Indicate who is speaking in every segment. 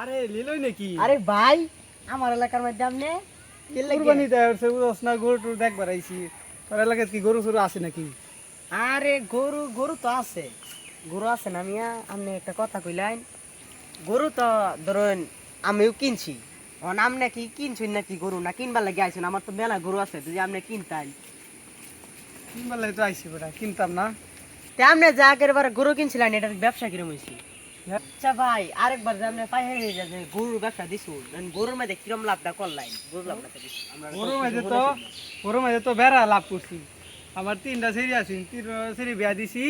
Speaker 1: আরে লিলই নাকি?
Speaker 2: আরে ভাই আমার এলাকার মধ্যে আপনি
Speaker 1: কুরবানি দেওয়া হচ্ছে বুঝছ না, গরু টরু দেখবার আইছি। তোর এলাকায় কি গরু চরু আছে নাকি?
Speaker 2: আরে গরু গরু তো আছে, গরু আছে না মিয়া। আপনি একটা কথা কইলেন, গরু তো ধরুন আমিও কিনছি। আপনি কি কিনছেন নাকি গরু, না কিনবার লাগে আইছেন? আমার তো মেলা গরু আছে, যদি আপনি কিনতেন।
Speaker 1: কিনবার লাগে তো আইছি বেটা, কিনতাম না।
Speaker 2: তে আপনি যা একেবারে গরু কিনছিলেন, এটার ব্যবসা কিরম হয়েছে? আচ্ছা ভাই, আরেকবার যে আপনি পাই হয়ে যে গরুর ব্যবসা দিছুন, গরুর মধ্যে কিরম লাভটা করলেন বুঝলাম না।
Speaker 1: গরু মাঝে তো বেড়া লাভ করছি। আমার 3টা সেরি আছে, 3 সেরি বিয়া দিছি।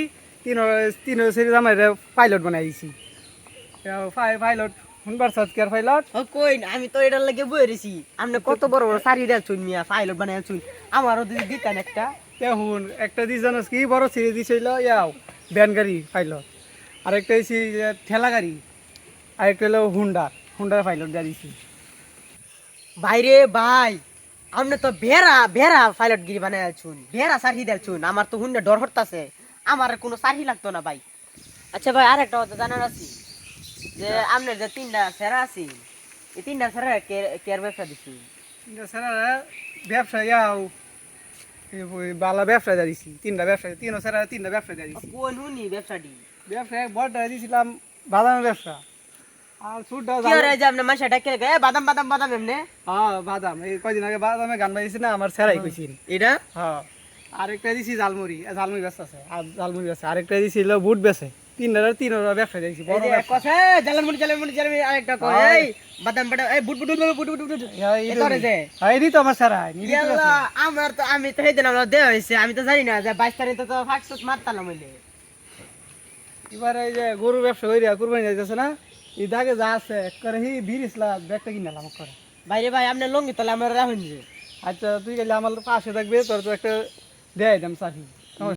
Speaker 1: 3 সেরি আমার পাইলট বানাই দিছি। পাইলট শুনবার সাজকার পাইলট।
Speaker 2: ও কই না, আমি তো এটার লাগে বই রইছি। আপনি কত বড় বড় শাড়ি দেলছুন মিয়া, পাইলট বানাইছুন। আমারও যদি দিতেন একটা।
Speaker 1: হুন একটা দি জানোস কি বড় সেরি দিছিল ইয়াও ভ্যান গাড়ি পাইলট। আরেকটা হইছি ঠেলা গাড়ি। আরেকটা হলো হুন্ডার পাইলট দিয়া দিছি।
Speaker 2: ভাইরে ভাই, আপনি তো ভেড়া ভেড়া পাইলট গিরি বানাইছুন, ভেড়া শাড়ি দেলছুন। আমার তো হুন্ডা ডর হতাছে, আমার কোনো শাড়ি লাগতো না ভাই। আচ্ছা ভাই, আরেকটা কথা জানার আছে যে আপনার যে 3টা সেরা আছে, এই 3টা সেরা কেয়ার ব্যবসা দিছি।
Speaker 1: কিন্তু স্যার ব্যবসা ইয়াও বালা ব্যবসা দিয়া দিছি। 3টা ব্যবসা, 3টা ব্যবসা দিয়া দিছি।
Speaker 2: কোন হুনি ব্যবসাটি?
Speaker 1: ব্যবসা বড়টা দিয়েছিলাম বাদামের ব্যবসা। আর সুটটা
Speaker 2: কি আর এই যে আপনি মাসা ডাকে গে বাদাম বাদাম বাদাম এমনে?
Speaker 1: হ্যাঁ বাদাম, এই কয়দিন আগে বাদামে গান বাজিয়েছি না, আমার সেরাই কইছি।
Speaker 2: এটা
Speaker 1: হ্যাঁ আরেকটা দিছি ঝালমুড়ি, ঝালমুড়ি ব্যবসা আছে। আর ঝালমুড়ি আছে, আরেকটা দিছিল বুট বেছে। 3টা ব্যবসা দিয়েছি
Speaker 2: এই
Speaker 1: বড়
Speaker 2: যে
Speaker 1: ব্যবসা।
Speaker 2: কথা জালামুড়ি জালামুড়ি জালামুড়ি, আরেকটা কই
Speaker 1: হ্যাঁ।
Speaker 2: এই বাদাম বাদাম এই বুট বুট বুট বুট বুট বুট এই করে যে
Speaker 1: এই তো আমার সেরা
Speaker 2: ইয়াল্লা, আমার তো আমি তো হেদিন আমরা দেয়া হইছে, আমি তো জানি না যে 22 তারিখে তো ফাকসুত মারতালাম হইলে।
Speaker 1: এবার এই যে গরু ব্যবসা কইরা কুরবানি যাইতেছে না, এই দাগে যা আছে করে হি বিরিসলা ব্যাগটা কিনালাম করে।
Speaker 2: বাইরে ভাই আপনি লঙ্গি তলে আমরা রাখুন যে।
Speaker 1: আচ্ছা তুই গেলে আমার পাশে থাকবে, তোর তো একটা দেয় দাম চাকরি।